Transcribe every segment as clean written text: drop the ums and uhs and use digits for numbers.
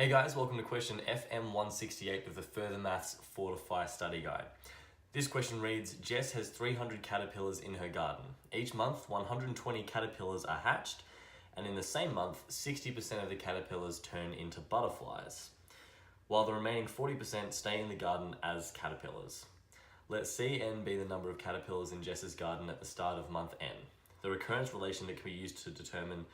Hey guys, welcome to question FM168 of the Further Maths Fortify study guide. This question reads, Jess has 300 caterpillars in her garden. Each month, 120 caterpillars are hatched, and in the same month, 60% of the caterpillars turn into butterflies, while the remaining 40% stay in the garden as caterpillars. Let Cn be the number of caterpillars in Jess's garden at the start of month N. The recurrence relation that can be used to determine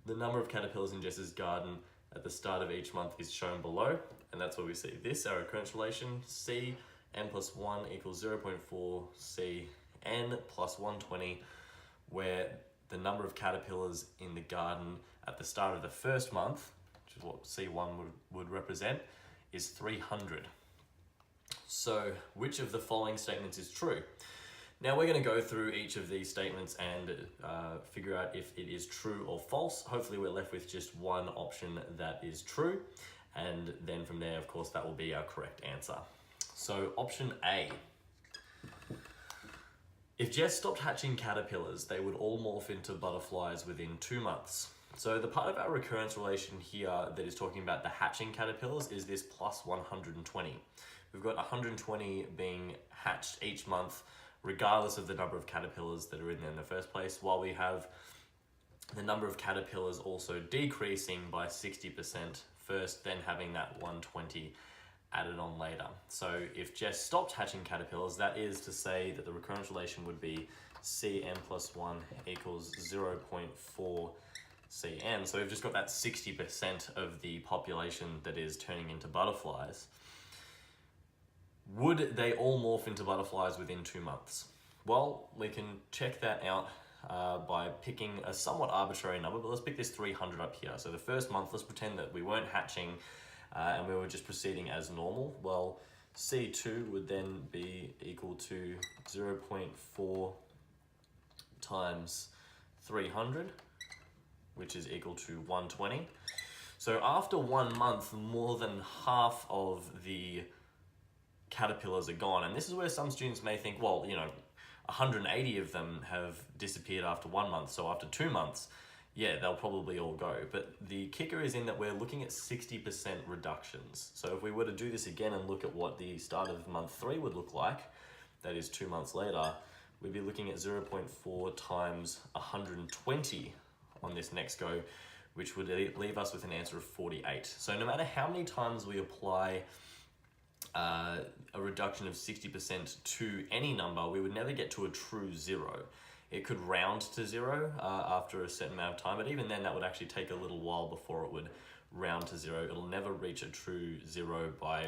the number of caterpillars in Jess's garden at the start of each month is shown below, and that's where we see this, our recurrence relation, C n plus 1 equals 0.4 C n plus 120, where the number of caterpillars in the garden at the start of the first month, which is what C1 would represent, is 300. So which of the following statements is true? Now we're going to go through each of these statements and figure out if it is true or false. Hopefully we're left with just one option that is true, and then from there, of course, that will be our correct answer. So option A. If Jess stopped hatching caterpillars, they would all morph into butterflies within 2 months. So the part of our recurrence relation here that is talking about the hatching caterpillars is this plus 120. We've got 120 being hatched each month, regardless of the number of caterpillars that are in there in the first place, while we have the number of caterpillars also decreasing by 60% first, then having that 120 added on later. So if Jess stopped hatching caterpillars, that is to say that the recurrence relation would be Cn plus 1 equals 0.4 Cn. So we've just got that 60% of the population that is turning into butterflies. Would they all morph into butterflies within 2 months? Well, we can check that out by picking a somewhat arbitrary number, but let's pick this 300 up here. So the first month, let's pretend that we weren't hatching and we were just proceeding as normal. Well, C2 would then be equal to 0.4 times 300, which is equal to 120. So after 1 month, more than half of the caterpillars are gone, and this is where some students may think, well, 180 of them have disappeared after 1 month, so after 2 months, yeah, they'll probably all go. But the kicker is in that we're looking at 60% reductions. So if we were to do this again and look at what the start of month 3 would look like, that is 2 months later, we'd be looking at 0.4 times 120 on this next go, which would leave us with an answer of 48. So no matter how many times we apply a reduction of 60% to any number, we would never get to a true 0. It could round to 0 after a certain amount of time, but even then that would actually take a little while before it would round to 0. It'll never reach a true 0 by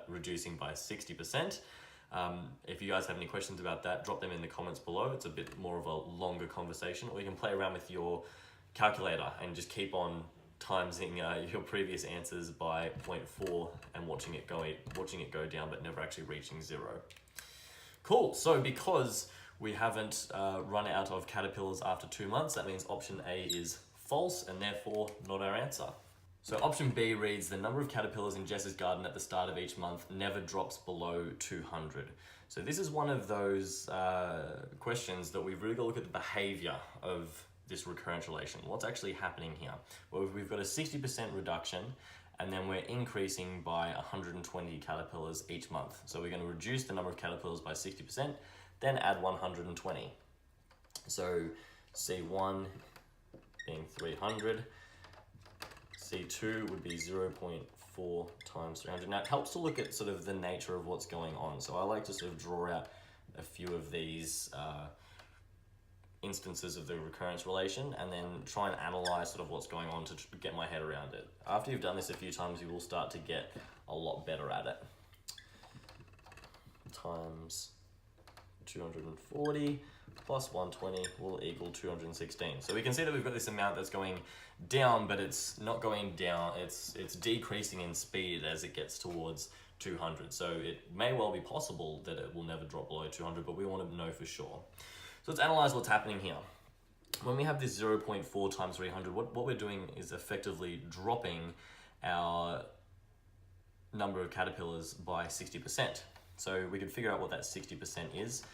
reducing by 60%. If you guys have any questions about that, drop them in the comments below. It's a bit more of a longer conversation, or you can play around with your calculator and just keep on timesing your previous answers by 0.4 and watching it go down, but never actually reaching 0. Cool. So because we haven't run out of caterpillars after 2 months, that means option A is false and therefore not our answer. So option B reads, the number of caterpillars in Jess's garden at the start of each month never drops below 200. So this is one of those questions that we've really got to look at the behavior of this recurrence relation. What's actually happening here? Well, we've got a 60% reduction, and then we're increasing by 120 caterpillars each month. So we're going to reduce the number of caterpillars by 60%, then add 120. So C1 being 300, C2 would be 0.4 times 300. Now it helps to look at sort of the nature of what's going on. So I like to sort of draw out a few of these instances of the recurrence relation and then try and analyze sort of what's going on to get my head around it. After you've done this a few times, you will start to get a lot better at it. Times 240 plus 120 will equal 216. So we can see that we've got this amount that's going down, but it's not going down, it's decreasing in speed as it gets towards 200. So it may well be possible that it will never drop below 200, but we want to know for sure. So let's analyze what's happening here. When we have this 0.4 times 300, what we're doing is effectively dropping our number of caterpillars by 60%. So we can figure out what that 60% is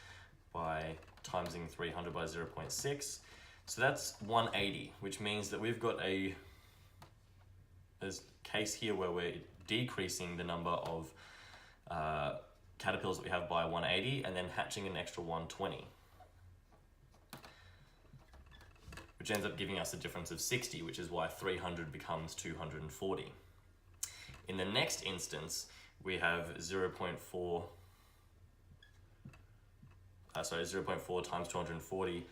by timesing 300 by 0.6. So that's 180, which means that we've got a case here where we're decreasing the number of caterpillars that we have by 180 and then hatching an extra 120, which ends up giving us a difference of 60, which is why 300 becomes 240. In the next instance, we have 0.4 times 240,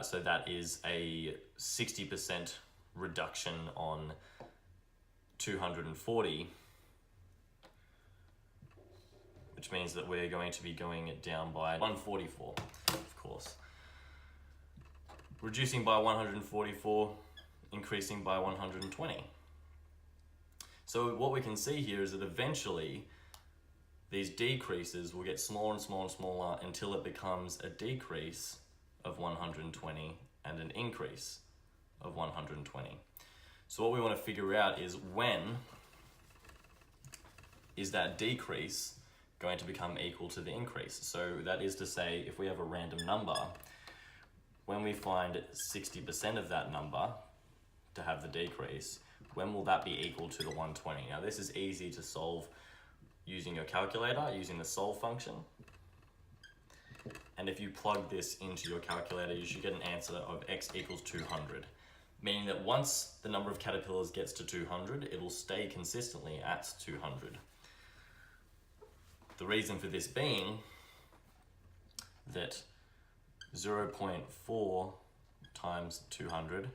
so that is a 60% reduction on 240, which means that we're going to be going down by 144, of course. Reducing by 144, increasing by 120. So what we can see here is that eventually these decreases will get smaller and smaller and smaller until it becomes a decrease of 120 and an increase of 120. So what we want to figure out is when is that decrease going to become equal to the increase. So that is to say, if we have a random number, when we find 60% of that number to have the decrease, when will that be equal to the 120? Now this is easy to solve using your calculator, using the solve function. And if you plug this into your calculator, you should get an answer of x equals 200. Meaning that once the number of caterpillars gets to 200, it will stay consistently at 200. The reason for this being that 0.4 times 200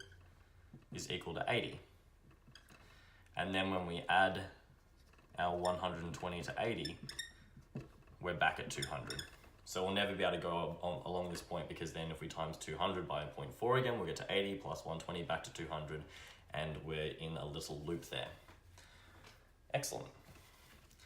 is equal to 80. And then when we add our 120 to 80, we're back at 200. So we'll never be able to go along this point, because then if we times 200 by 0.4 again, we'll get to 80 plus 120 back to 200, and we're in a little loop there. Excellent.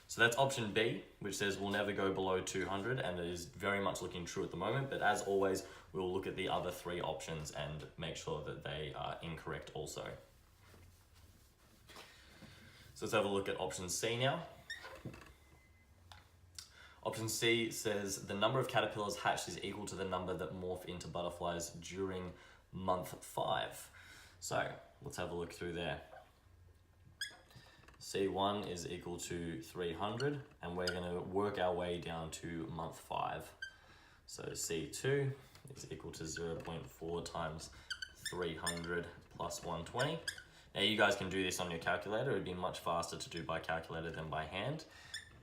So that's option B, which says we'll never go below 200, and it is very much looking true at the moment, but as always, we'll look at the other three options and make sure that they are incorrect also. So let's have a look at option C now. Option C says the number of caterpillars hatched is equal to the number that morph into butterflies during month 5. So let's have a look through there. C1 is equal to 300, and we're going to work our way down to month 5. So C2 is equal to 0.4 times 300 plus 120. Now you guys can do this on your calculator. It would be much faster to do by calculator than by hand,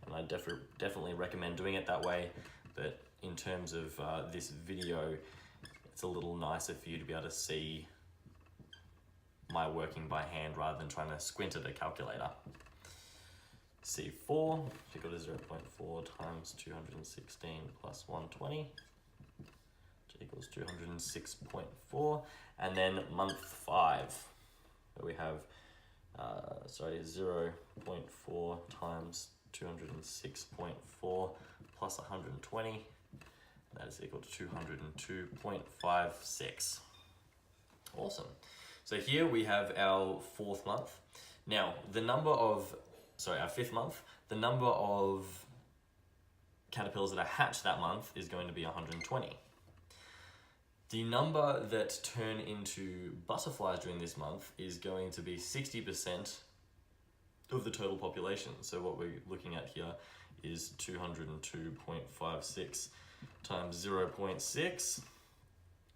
and I definitely recommend doing it that way. But in terms of this video, it's a little nicer for you to be able to see my working by hand rather than trying to squint at a calculator. C4 is equal to 0.4 times 216 plus 120, which equals 206.4. And then month 5, where we have 0.4 times 206.4 plus 120, that is equal to 202.56. Awesome. So here we have our 4th month. Now, our 5th month, the number of caterpillars that are hatched that month is going to be 120. The number that turn into butterflies during this month is going to be 60% of the total population. So what we're looking at here is 202.56 times 0.6,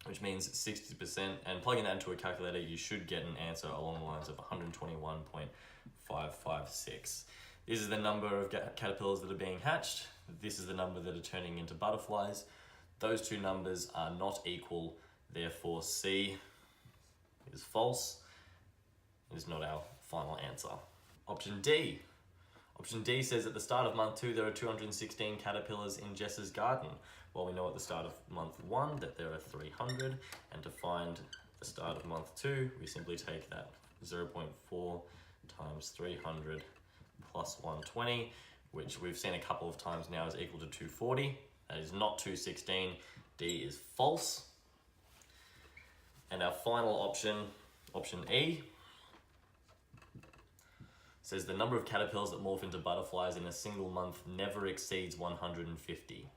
which means 60%, and plugging that into a calculator, you should get an answer along the lines of 121.556. This is the number of caterpillars that are being hatched. This is the number that are turning into butterflies. Those two numbers are not equal, therefore C is false. It is not our final answer. Option D. Option D says at the start of month 2 there are 216 caterpillars in Jess's garden. Well, we know at the start of month 1 that there are 300, and to find the start of month 2, we simply take that 0.4 times 300 plus 120, which we've seen a couple of times now is equal to 240. That is not 216. D is false. And our final option, option E, says the number of caterpillars that morph into butterflies in a single month never exceeds 150.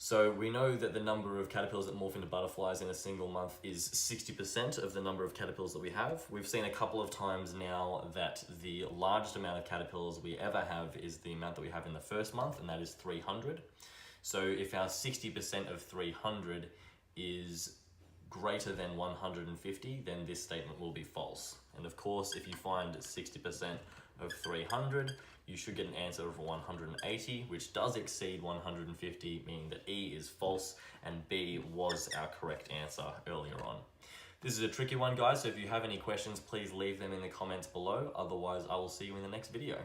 So we know that the number of caterpillars that morph into butterflies in a single month is 60% of the number of caterpillars that we have. We've seen a couple of times now that the largest amount of caterpillars we ever have is the amount that we have in the first month, and that is 300. So if our 60% of 300 is greater than 150, then this statement will be false. And of course, if you find 60% of 300, you should get an answer of 180, which does exceed 150, meaning that E is false and B was our correct answer earlier on. This is a tricky one, guys, so if you have any questions, please leave them in the comments below. Otherwise, I will see you in the next video.